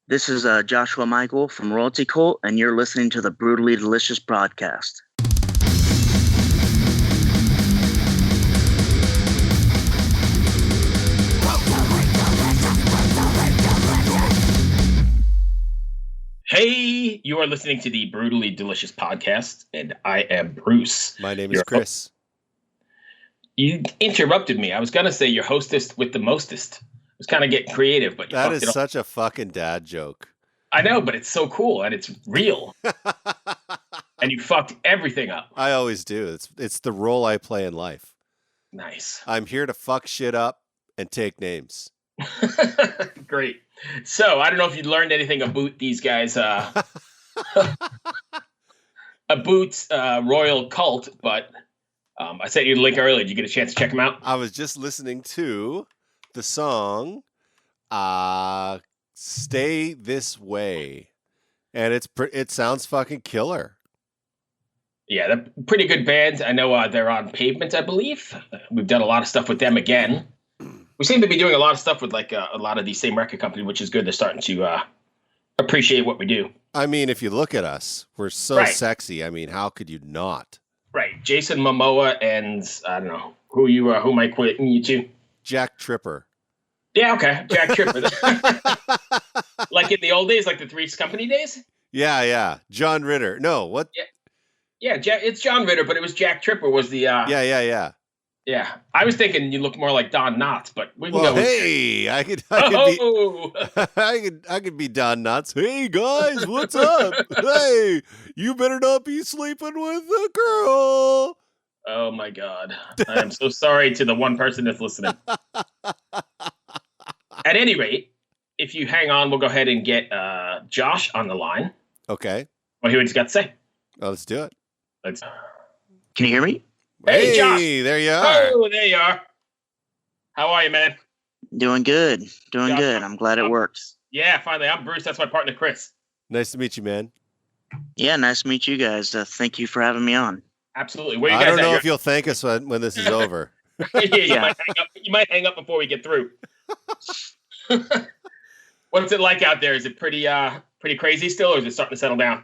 This is Joshua Michael from Royalty Cult, and you're listening to the Brutally Delicious podcast. Hey, you are listening to the Brutally Delicious podcast, and I am Bruce. My name is Chris. You interrupted me. I was going to say your hostess with the mostest. I was kind of getting creative, but you that is such a fucking dad joke. I know, but it's so cool, and it's real. And you fucked everything up. I always do. It's the role I play in life. Nice. I'm here to fuck shit up and take names. Great. So, I don't know if you learned anything about these guys, about Royal Cult, but I sent you the link earlier. Did you get a chance to check them out? I was just listening to the song Stay This Way, and it sounds fucking killer. Yeah, they're pretty good band. I know they're on Pavement, I believe. We've done a lot of stuff with them again. We seem to be doing a lot of stuff with like a lot of these same record companies, which is good. They're starting to appreciate what we do. I mean, if you look at us, we're so sexy. I mean, how could you not? Right. Jason Momoa and I don't know who am I quitting you to? Jack Tripper. Yeah, okay. Jack Tripper. Like in the old days, like the Three's Company days? Yeah. John Ritter. No, what? Yeah, it's John Ritter, but it was Jack Tripper was the Yeah. Yeah, I was thinking you look more like Don Knotts, but we can go. Hey, I could be Don Knotts. Hey guys, what's up? Hey, you better not be sleeping with a girl. Oh my God, I am so sorry to the one person that's listening. At any rate, if you hang on, we'll go ahead and get Josh on the line. Okay. Well, hear what he's got to say. Oh, let's do it. Can you hear me? Hey, Josh. There you are. Oh, there you are. How are you, man? Doing good. Good. I'm glad it worked. Yeah, finally. I'm Bruce. That's my partner, Chris. Nice to meet you, man. Yeah, nice to meet you guys. Thank you for having me on. Absolutely. Where you guys I don't know if you'll thank us when this is over. You might hang up before we get through. What's it like out there? Is it pretty crazy still, or is it starting to settle down?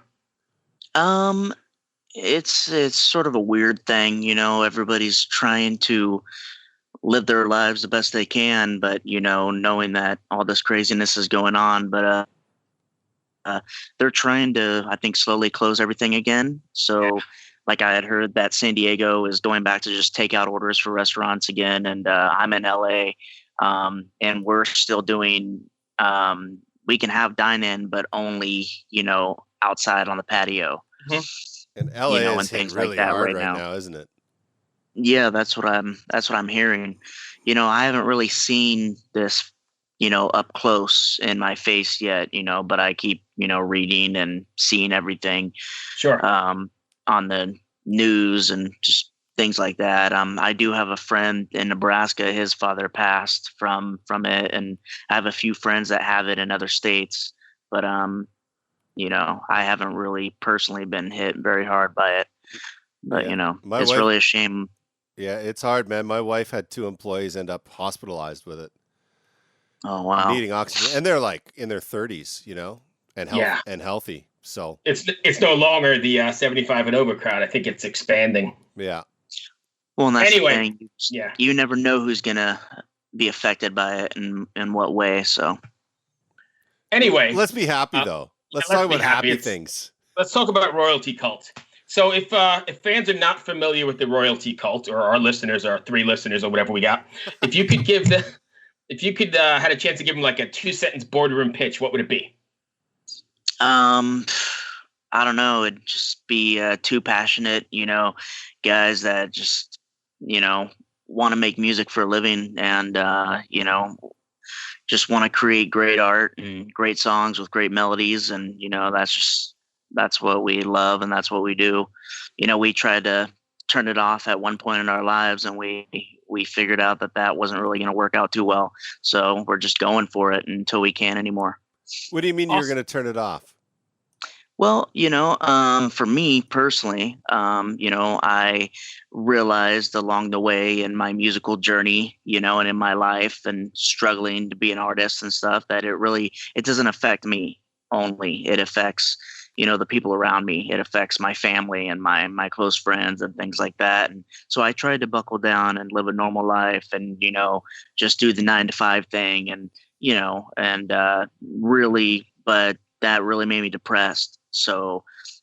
It's sort of a weird thing, everybody's trying to live their lives the best they can, but, knowing that all this craziness is going on, but they're trying to, I think, slowly close everything again. So like I had heard that San Diego is going back to just takeout orders for restaurants again. And I'm in LA and we're still doing, we can have dine-in, but only, outside on the patio. Mm-hmm. And LA is things really like that hard right now, isn't it? Yeah, that's what I'm hearing. I haven't really seen this, up close in my face yet, but I keep, reading and seeing everything. Sure. On the news and just things like that. I do have a friend in Nebraska. His father passed from it, and I have a few friends that have it in other states, but I haven't really personally been hit very hard by it, but it's really a shame. Yeah, it's hard, man. My wife had 2 employees end up hospitalized with it. Oh, wow. Needing oxygen. And they're like in their 30s, and healthy. So it's no longer the 75 and over crowd. I think it's expanding. Yeah. Well, and that's anyway, the thing. You never know who's going to be affected by it and in what way. So anyway, let's be happy though. Let's talk about happy things. Let's talk about Royalty Cult. So if fans are not familiar with the Royalty Cult, or our listeners, or 3 listeners, or whatever we got, if you could had a chance to give them like a 2-sentence boardroom pitch, what would it be? I don't know. It'd just be 2 passionate, guys that just, want to make music for a living and, just want to create great art and great songs with great melodies. And, that's what we love and that's what we do. We tried to turn it off at one point in our lives and we figured out that wasn't really going to work out too well. So we're just going for it until we can't anymore. What do you mean you're going to turn it off? Well, for me personally, I realized along the way in my musical journey, and in my life and struggling to be an artist and stuff that it doesn't affect me only. It affects, the people around me. It affects my family and my close friends and things like that. And so I tried to buckle down and live a normal life and, just do the 9 to 5 thing and, really, but that really made me depressed. So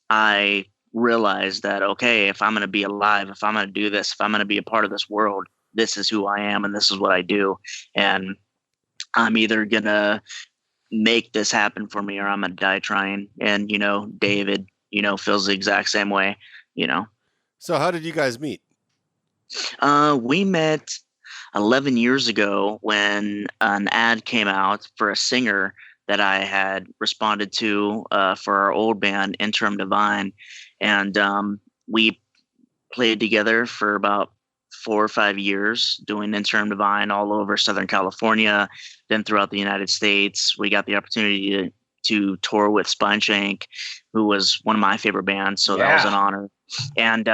I realized that, okay, if I'm going to be alive, if I'm going to do this, if I'm going to be a part of this world, this is who I am and this is what I do. And I'm either going to make this happen for me or I'm going to die trying. And, David, feels the exact same way, you know. So how did you guys meet? We met 11 years ago when an ad came out for a singer that I had responded to for our old band, Interim Divine. And we played together for about 4 or 5 years doing Interim Divine all over Southern California, then throughout the United States. We got the opportunity to tour with Sponge Inc., who was one of my favorite bands. So that was an honor. And,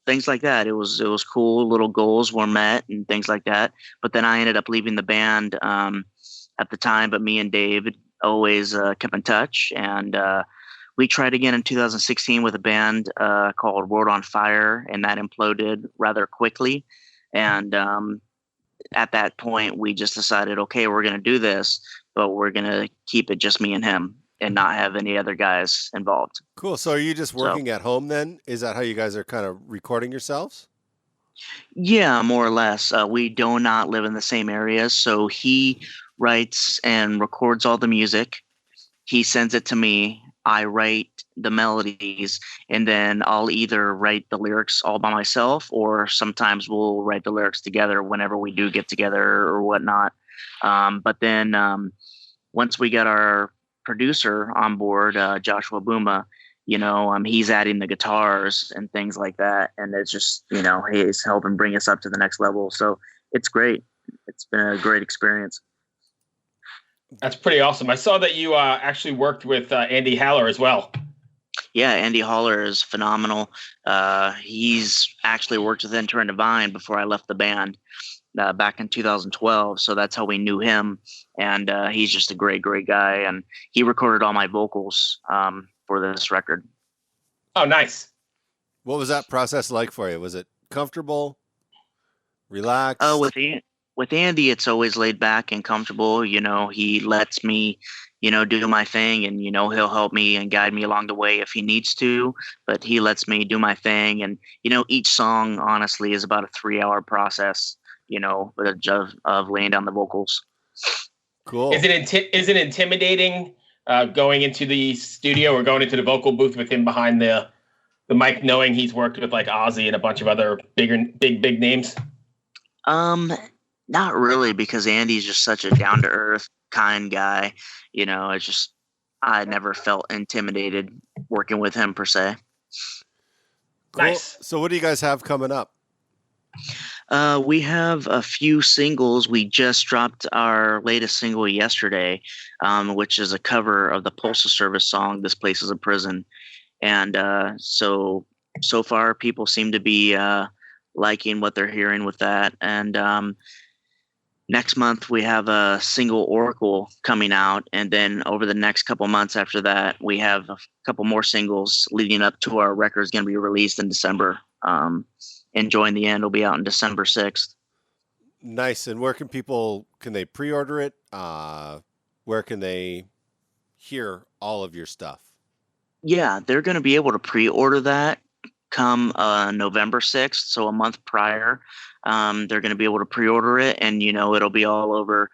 things like that. It was cool. Little goals were met and things like that. But then I ended up leaving the band at the time. But me and David always kept in touch, and we tried again in 2016 with a band called World on Fire, and that imploded rather quickly. And at that point, we just decided, okay, we're going to do this, but we're going to keep it just me and him and not have any other guys involved. Cool. So are you just working at home then? Is that how you guys are kind of recording yourselves? Yeah, more or less. We do not live in the same area, so he writes and records all the music. He sends it to me. I write the melodies, and then I'll either write the lyrics all by myself, or sometimes we'll write the lyrics together whenever we do get together or whatnot. But then once we got our producer on board, Joshua Booma, he's adding the guitars and things like that, and it's just he's helping bring us up to the next level. So it's great. It's been a great experience. That's pretty awesome. I saw that you actually worked with Andy Haller as well. Yeah, Andy Haller is phenomenal. He's actually worked with Interim Divine before I left the band back in 2012. So that's how we knew him. And he's just a great, great guy. And he recorded all my vocals for this record. Oh, nice. What was that process like for you? Was it comfortable, relaxed? With Andy, it's always laid back and comfortable. He lets me, do my thing, and, he'll help me and guide me along the way if he needs to, but he lets me do my thing. And, each song honestly is about a 3-hour process, of laying down the vocals. Cool. Is it intimidating going into the studio or going into the vocal booth with him behind the mic, knowing he's worked with like Ozzy and a bunch of other big names? Not really, because Andy's just such a down to earth, kind guy. I never felt intimidated working with him per se. Cool. Nice. So what do you guys have coming up? We have a few singles. We just dropped our latest single yesterday, which is a cover of the Postal Service song, "This Place is a Prison." And so far, people seem to be liking what they're hearing with that. And next month, we have a single, Oracle, coming out. And then over the next couple months after that, we have a couple more singles leading up to our record is going to be released in December. Enjoying the End will be out on December 6th. Nice. And where can they pre-order it? Where can they hear all of your stuff? Yeah, they're going to be able to pre-order that come November 6th, so a month prior. They're going to be able to pre-order it, and it'll be all over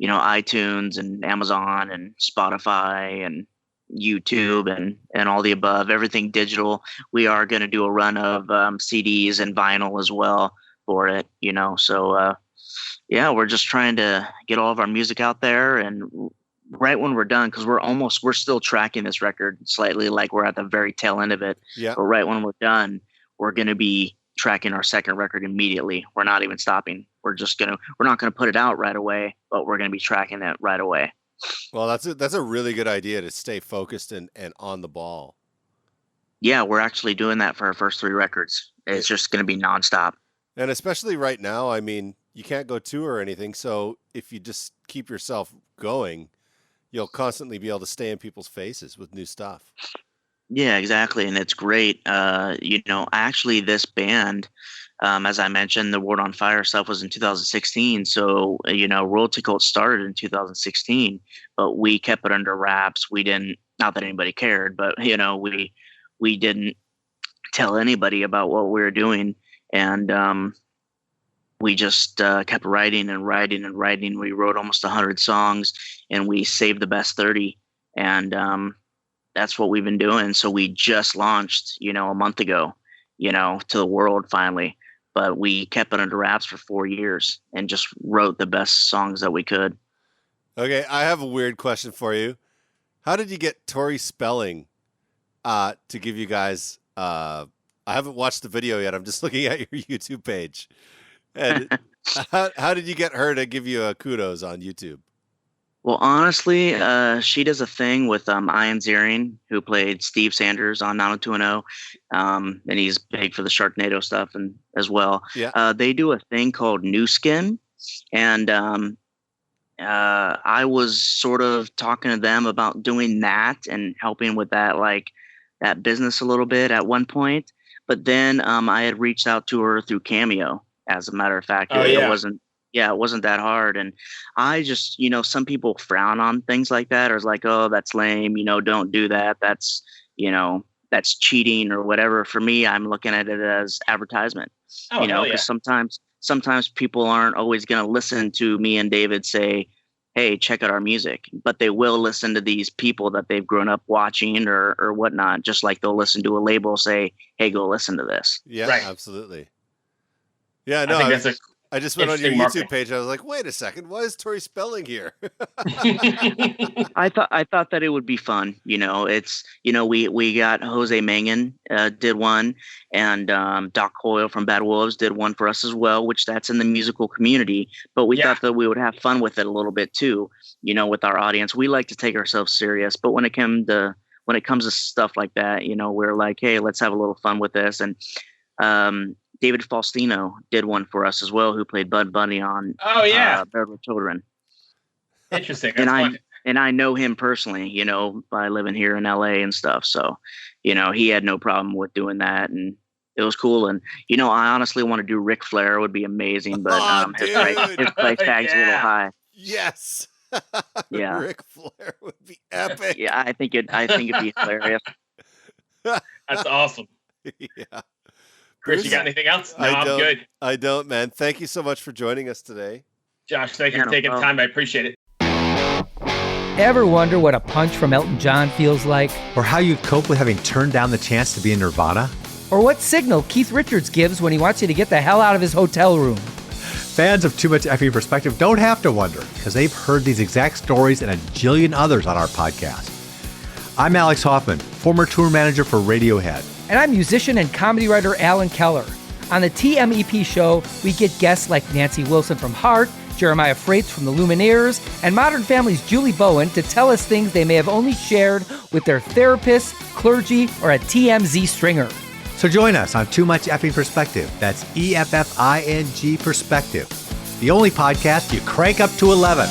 iTunes and Amazon and Spotify and YouTube and all the above, everything digital. We are going to do a run of CDs and vinyl as well for it, so we're just trying to get all of our music out there. And right when we're done, because we're still tracking this record slightly, like we're at the very tail end of it. Yeah. But right when we're done, we're going to be tracking our second record immediately. We're not even stopping. We're not going to put it out right away, but we're going to be tracking it right away. Well, that's a really good idea to stay focused and on the ball. Yeah, we're actually doing that for our first 3 records. It's just going to be nonstop. And especially right now, I mean, you can't go tour or anything. So if you just keep yourself going, you'll constantly be able to stay in people's faces with new stuff. Yeah, exactly. And it's great. Actually, this band, as I mentioned, the Word on Fire stuff was in 2016. So, Royalty Cult started in 2016, but we kept it under wraps. We didn't, not that anybody cared, but, we didn't tell anybody about what we were doing. And we just kept writing and writing and writing. We wrote almost 100 songs, and we saved the best 30. And that's what we've been doing. So we just launched, a month ago, to the world finally. But we kept it under wraps for 4 years and just wrote the best songs that we could. Okay, I have a weird question for you. How did you get Tori Spelling to give you guys? I haven't watched the video yet. I'm just looking at your YouTube page. And how did you get her to give you a kudos on YouTube? Well, honestly, she does a thing with Ian Ziering, who played Steve Sanders on 90210, and he's big for the Sharknado stuff and as well. Yeah. They do a thing called New Skin, and I was sort of talking to them about doing that and helping with that, like that business a little bit at one point. But then I had reached out to her through Cameo, as a matter of fact. It wasn't that hard. And I just, some people frown on things like that, or it's like, oh, that's lame, don't do that. That's cheating or whatever. For me, I'm looking at it as advertisement, because sometimes people aren't always going to listen to me and David say, hey, check out our music, but they will listen to these people that they've grown up watching or whatnot, just like they'll listen to a label say, hey, go listen to this. Yeah, right. Absolutely. Yeah, no, I just went on your YouTube page. I was like, wait a second, why is Tori Spelling here? I thought that it would be fun. It's, we got Jose Mangan did one, and Doc Hoyle from Bad Wolves did one for us as well, which that's in the musical community. But we thought that we would have fun with it a little bit too, with our audience. We like to take ourselves serious, but when it comes to stuff like that, we're like, hey, let's have a little fun with this. And David Faustino did one for us as well, who played Bud Bunny on Better Children. Interesting. And I know him personally, by living here in LA and stuff. So, he had no problem with doing that, and it was cool. And I honestly want to do Ric Flair. It would be amazing, but his price tag's a little high. Yes. Yeah. Ric Flair would be epic. Yeah, I think it'd be hilarious. That's awesome. Yeah. Chris, you got anything else? No, I'm good. I don't, man. Thank you so much for joining us today. Josh, thank you for taking the time. I appreciate it. Ever wonder what a punch from Elton John feels like? Or how you'd cope with having turned down the chance to be in Nirvana? Or what signal Keith Richards gives when he wants you to get the hell out of his hotel room? Fans of Too Much Effing Perspective don't have to wonder, because they've heard these exact stories and a jillion others on our podcast. I'm Alex Hoffman, former tour manager for Radiohead. And I'm musician and comedy writer Alan Keller. On the TMEP show, we get guests like Nancy Wilson from Heart, Jeremiah Freites from the Lumineers, and Modern Family's Julie Bowen to tell us things they may have only shared with their therapist, clergy, or a TMZ stringer. So join us on Too Much Effing Perspective. That's EFFING Perspective. The only podcast you crank up to 11.